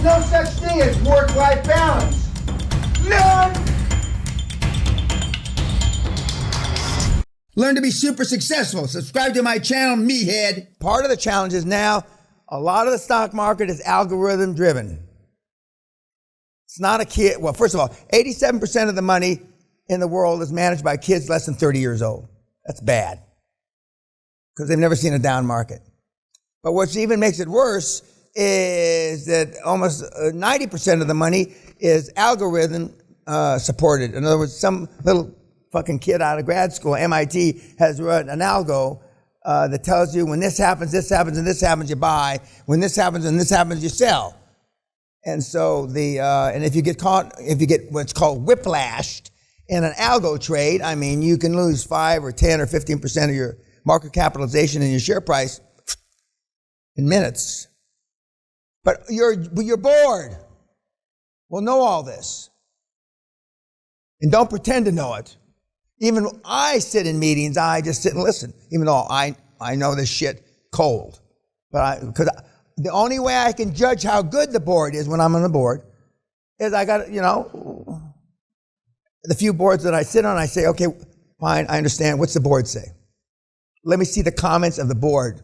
no such thing as work-life balance. None! Learn to be super successful. Subscribe to my channel, Meathead. Part of the challenge is now a lot of the stock market is algorithm driven. It's not a kid. Well, first of all, 87% of the money in the world is managed by kids less than 30 years old. That's bad because they've never seen a down market. But what even makes it worse is that almost 90% of the money is algorithm supported. In other words, some little fucking kid out of grad school, MIT, has run an algo that tells you when this happens, and this happens, you buy. When this happens and this happens, you sell. And so and if you get what's called whiplashed in an algo trade, I mean, you can lose 5 or 10 or 15% of your market capitalization and your share price in minutes. But you're bored. Well, know all this. And don't pretend to know it. Even when I sit in meetings, I just sit and listen, even though I know this shit cold. Because the only way I can judge how good the board is when I'm on the board is I got, the few boards that I sit on, I say, okay, fine, I understand. What's the board say? Let me see the comments of the board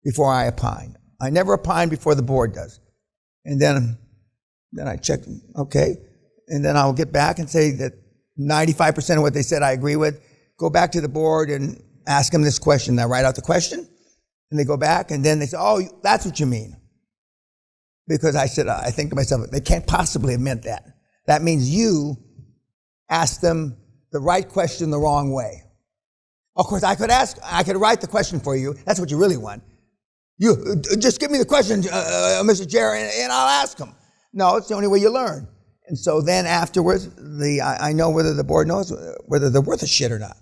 before I opine. I never opine before the board does. And then I check, okay. And then I'll get back and say that 95% of what they said I agree with. Go back to the board and ask them this question. I write out the question, and they go back, and then they say, oh, that's what you mean. Because I think to myself, they can't possibly have meant that. That means you asked them the right question the wrong way. Of course, I could write the question for you. That's what you really want. You just give me the question, Mr. Jerry, and I'll ask them. No, it's the only way you learn. And so then afterwards, I know whether the board knows whether they're worth a shit or not.